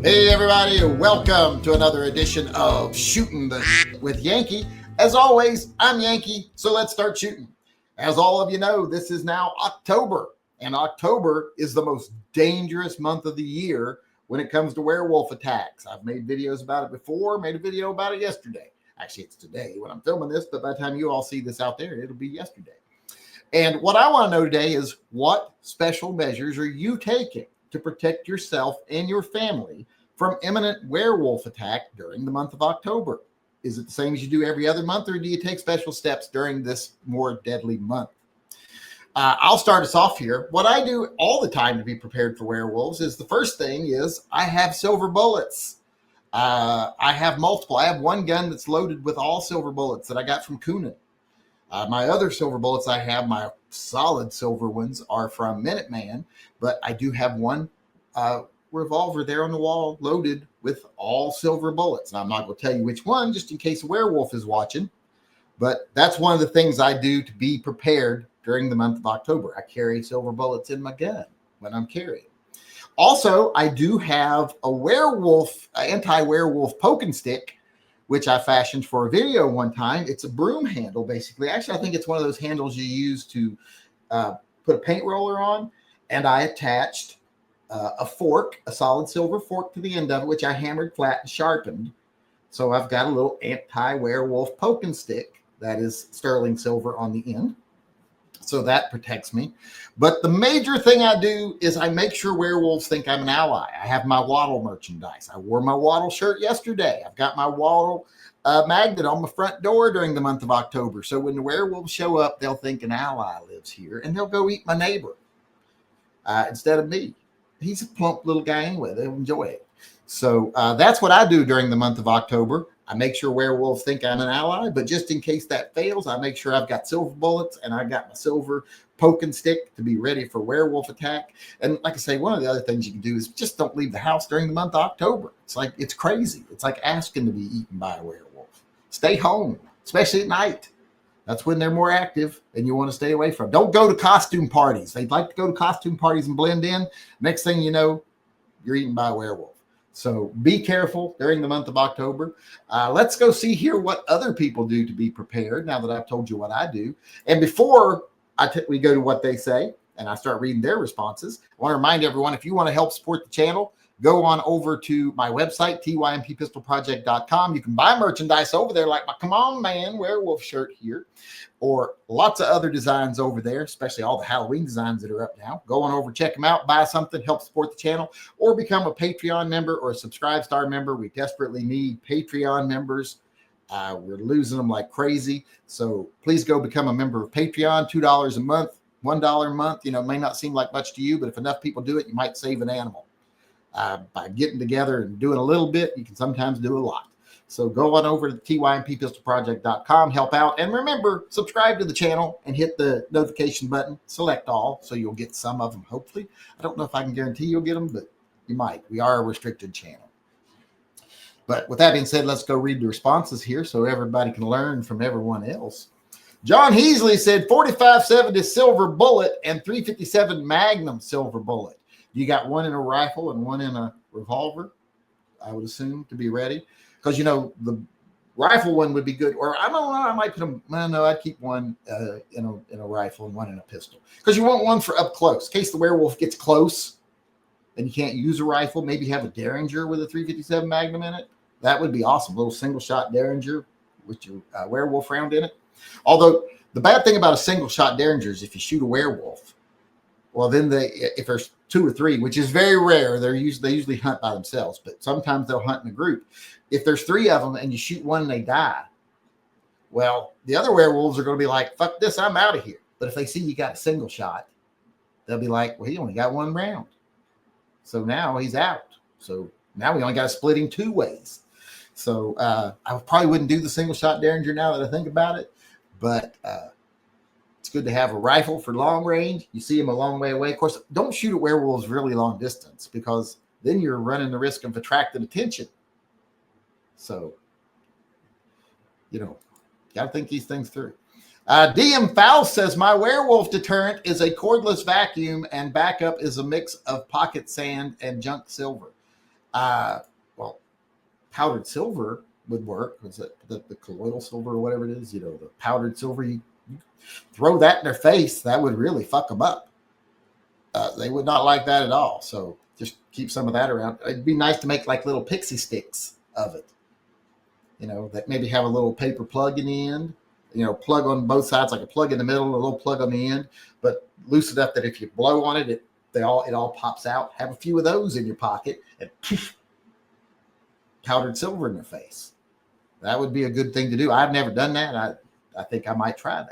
Hey everybody, welcome to another edition of Shooting the Shit with Yankee. As always, I'm Yankee, so let's start shooting. As all of you know, this is now October, and October is the most dangerous month of the year when it comes to werewolf attacks. I've made videos about it before, made a video about it yesterday. Actually, it's today when I'm filming this, but by the time you all see this out there, it'll be yesterday. And what I want to know today is, what special measures are you taking to protect yourself and your family from imminent werewolf attack during the month of October? Is it the same as you do every other month, or do you take special steps during this more deadly month? I'll start us off here. What I do all the time to be prepared for werewolves is, the first thing is I have silver bullets. I have multiple. I have one gun that's loaded with all silver bullets that I got from Coonan. My other silver bullets I have, my solid silver ones, are from Minuteman, but I do have one revolver there on the wall loaded with all silver bullets. And I'm not going to tell you which one, just in case a werewolf is watching, but that's one of the things I do to be prepared during the month of October. I carry silver bullets in my gun when I'm carrying. Also, I do have a werewolf, anti-werewolf poking stick, which I fashioned for a video one time. It's a broom handle, basically. Actually, I think it's one of those handles you use to put a paint roller on. And I attached a fork, a solid silver fork to the end of it, which I hammered flat and sharpened. So I've got a little anti-werewolf poking stick that is sterling silver on the end. So that protects me. But the major thing I do is I make sure werewolves think I'm an ally. I have my Waddle merchandise. I wore my Waddle shirt yesterday. I've got my Waddle magnet on my front door during the month of October. So when the werewolves show up, they'll think an ally lives here, and they'll go eat my neighbor instead of me. He's a plump little guy anyway. They'll enjoy it. So that's what I do during the month of October. I make sure werewolves think I'm an ally, but just in case that fails, I make sure I've got silver bullets and I got my silver poking stick to be ready for werewolf attack. And like I say, one of the other things you can do is just don't leave the house during the month of October. It's crazy. It's like asking to be eaten by a werewolf. Stay home, especially at night. That's when they're more active and you want to stay away from. Don't go to costume parties. They'd like to go to costume parties and blend in. Next thing you know, you're eaten by a werewolf. So be careful during the month of October. Let's go see here what other people do to be prepared, now that I've told you what I do. And before we go to what they say and I start reading their responses, I want to remind everyone, if you want to help support the channel, go on over to my website, TYMPpistolproject.com. You can buy merchandise over there, like my Come On Man werewolf shirt here, or lots of other designs over there, especially all the Halloween designs that are up now. Go on over, check them out, buy something, help support the channel, or become a Patreon member or a Subscribe Star member. We desperately need Patreon members. We're losing them like crazy. So please go become a member of Patreon, $2 a month, $1 a month. You know, it may not seem like much to you, but if enough people do it, you might save an animal. By getting together and doing a little bit, you can sometimes do a lot. So go on over to TYMPpistolproject.com, help out. And remember, subscribe to the channel and hit the notification button, select all, so you'll get some of them, hopefully. I don't know if I can guarantee you'll get them, but you might. We are a restricted channel. But with that being said, let's go read the responses here so everybody can learn from everyone else. John Heasley said 4570 silver bullet and 357 Magnum silver bullet. You got one in a rifle and one in a revolver, I would assume, to be ready. Because, you know, the rifle one would be good. Or I don't know, I might put them, well, no, I'd keep one in a rifle and one in a pistol. Because you want one for up close. In case the werewolf gets close and you can't use a rifle, maybe have a Derringer with a 357 Magnum in it. That would be awesome. A little single-shot Derringer with your werewolf round in it. Although, the bad thing about a single-shot Derringer is if you shoot a werewolf, well, then if there's two or three, which is very rare, they usually hunt by themselves, but sometimes they'll hunt in a group. If there's three of them and you shoot one and they die, well, the other werewolves are going to be like, fuck this, I'm out of here. But if they see you got a single shot, they'll be like, well, he only got one round. So now he's out. So now we only got to split him two ways. So I probably wouldn't do the single shot Derringer now that I think about it, but it's good to have a rifle for long range. You see them a long way away. Of course, don't shoot at werewolves really long distance, because then you're running the risk of attracting attention. So, you know, got to think these things through. DM Faust says, my werewolf deterrent is a cordless vacuum and backup is a mix of pocket sand and junk silver. Well, powdered silver would work. Was it the colloidal silver or whatever it is? You know, the powdered silver. You throw that in their face, that would really fuck them up. They would not like that at all. So just keep some of that around. It'd be nice to make like little pixie sticks of it. You know, that maybe have a little paper plug in the end. You know, plug on both sides, like a plug in the middle, a little plug on the end, but loose enough that if you blow on it, it all pops out. Have a few of those in your pocket and powdered silver in their face. That would be a good thing to do. I've never done that. I think I might try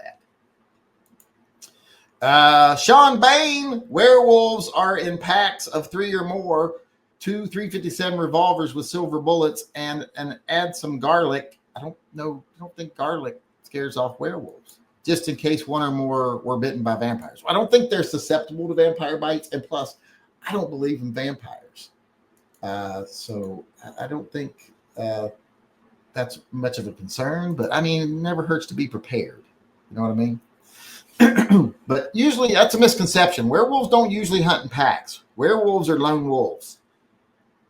that. Sean Bain, werewolves are in packs of 3 or more, 2 357 revolvers with silver bullets, and add some garlic. I don't think garlic scares off werewolves, just in case one or more were bitten by vampires. I don't think they're susceptible to vampire bites, and plus, I don't believe in vampires. So I don't think that's much of a concern, but I mean, it never hurts to be prepared. You know what I mean? But usually that's a misconception. Werewolves don't usually hunt in packs. Werewolves are lone wolves.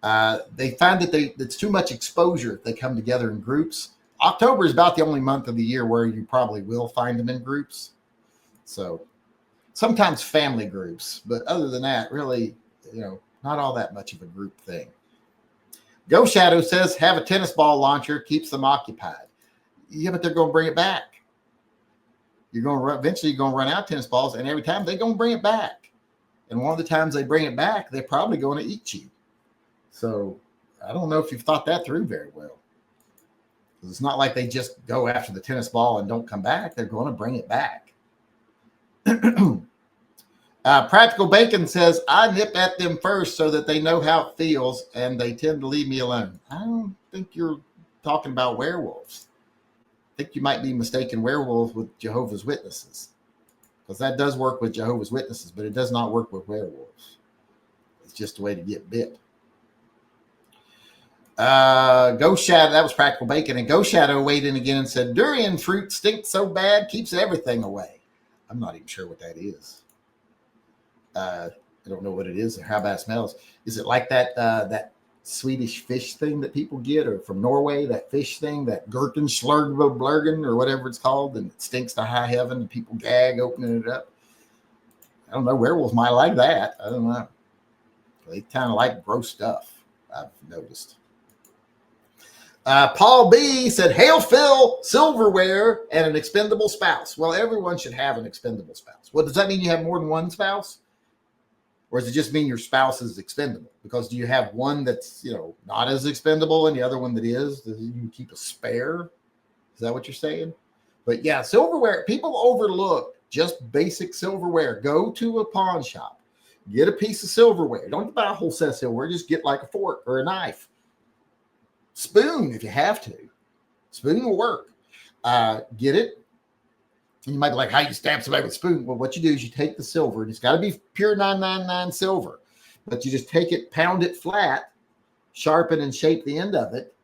They find that it's too much exposure if they come together in groups. October is about the only month of the year where you probably will find them in groups. So sometimes family groups, but other than that, really, you know, not all that much of a group thing. Go Shadow says, have a tennis ball launcher, keeps them occupied. Yeah, but they're going to bring it back. Eventually you're going to run out of tennis balls, and every time they're going to bring it back. And one of the times they bring it back, they're probably going to eat you. So I don't know if you've thought that through very well. It's not like they just go after the tennis ball and don't come back. They're going to bring it back. Practical Bacon says, I nip at them first so that they know how it feels, and they tend to leave me alone. I don't think you're talking about werewolves. I think you might be mistaken werewolves with Jehovah's Witnesses, because that does work with Jehovah's Witnesses, but it does not work with werewolves. It's just a way to get bit. Ghost Shadow, that was Practical Bacon, and Ghost Shadow weighed in again and said, durian fruit stinks so bad, keeps everything away. I'm not even sure what that is. I don't know what it is or how bad it smells. Is it like that Swedish fish thing that people get, or from Norway, that fish thing, that Gurkenslurgblurgen or whatever it's called, and it stinks to high heaven and people gag opening it up? I don't know. Werewolves might like that. I don't know. They kind of like gross stuff, I've noticed. Paul B said, hail Phil, silverware, and an expendable spouse. Well, everyone should have an expendable spouse. Well, does that mean you have more than one spouse? Or does it just mean your spouse is expendable? Because do you have one that's, you know, not as expendable and the other one that is? Do you keep a spare? Is that what you're saying? But yeah, silverware, people overlook just basic silverware. Go to a pawn shop. Get a piece of silverware. Don't buy a whole set of silverware. Just get like a fork or a knife. Spoon if you have to. Spoon will work. Get it. You might be like, how you stab somebody with a spoon? Well, what you do is you take the silver, and it's got to be pure 999 silver, but you just take it, pound it flat, sharpen and shape the end of it.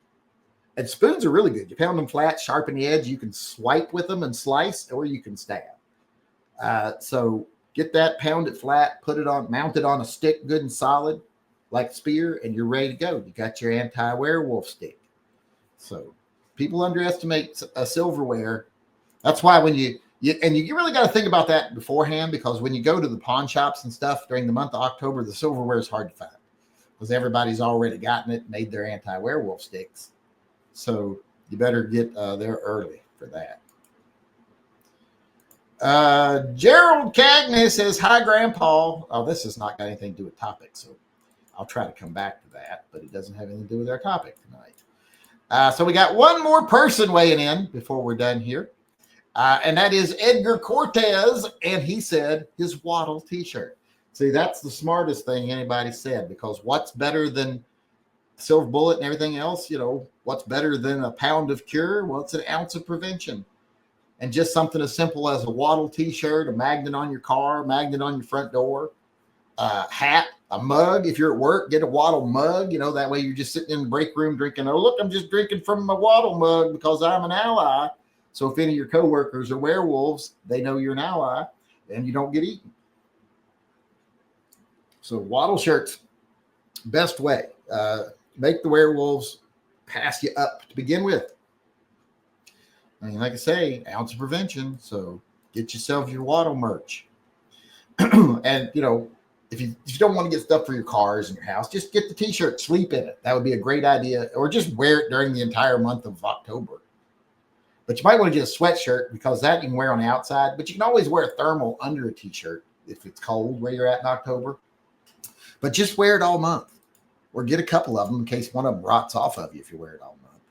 And spoons are really good. You pound them flat, sharpen the edge. You can swipe with them and slice, or you can stab. So get that, pound it flat, mount it on a stick, good and solid, like a spear, and you're ready to go. You got your anti-werewolf stick. So people underestimate silverware. That's why when you really got to think about that beforehand, because when you go to the pawn shops and stuff during the month of October, the silverware is hard to find because everybody's already gotten it, made their anti-werewolf sticks. So you better get there early for that. Gerald Cagney says, hi, Grandpa. Oh, this has not got anything to do with topics, so I'll try to come back to that, but it doesn't have anything to do with our topic tonight. So we got one more person weighing in before we're done here. And that is Edgar Cortez, and he said his Waddle t-shirt. See, that's the smartest thing anybody said, because what's better than silver bullet and everything else? You know, what's better than a pound of cure? Well, it's an ounce of prevention. And just something as simple as a Waddle t-shirt, a magnet on your car, a magnet on your front door, a hat, a mug. If you're at work, get a Waddle mug. You know, that way you're just sitting in the break room drinking, oh, look, I'm just drinking from my Waddle mug because I'm an ally. So if any of your coworkers are werewolves, they know you're an ally and you don't get eaten. So Waddle shirts, best way. make the werewolves pass you up to begin with. I mean, like I say, ounce of prevention. So get yourself your Waddle merch. And, you know, if you don't want to get stuff for your cars and your house, just get the t-shirt, sleep in it. That would be a great idea. Or just wear it during the entire month of October. But you might want to get a sweatshirt because that you can wear on the outside. But you can always wear a thermal under a t-shirt if it's cold where you're at in October. But just wear it all month. Or get a couple of them in case one of them rots off of you if you wear it all month.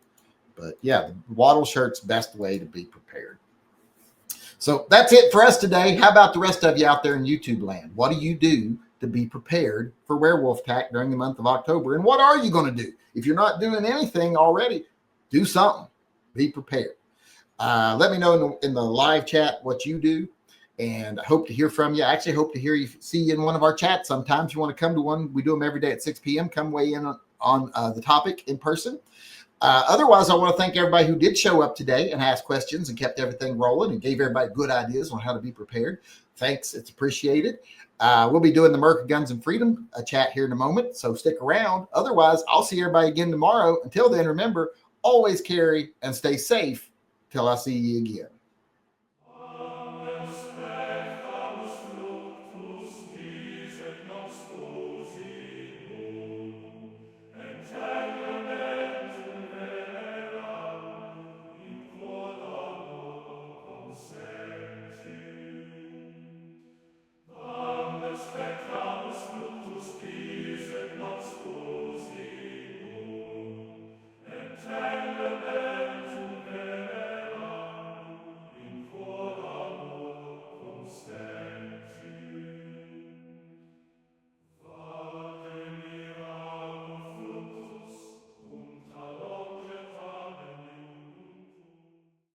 But yeah, the Waddle shirt's best way to be prepared. So that's it for us today. How about the rest of you out there in YouTube land? What do you do to be prepared for werewolf attack during the month of October? And what are you going to do? If you're not doing anything already, do something. Be prepared. Let me know in the live chat what you do. And I hope to hear from you. I actually hope to see you in one of our chats sometime. If you want to come to one, we do them every day at 6 p.m. Come weigh in on the topic in person. Otherwise, I want to thank everybody who did show up today and asked questions and kept everything rolling and gave everybody good ideas on how to be prepared. Thanks. It's appreciated. We'll be doing the Merc Guns and Freedom chat here in a moment, so stick around. Otherwise, I'll see everybody again tomorrow. Until then, remember, always carry and stay safe till I see you again.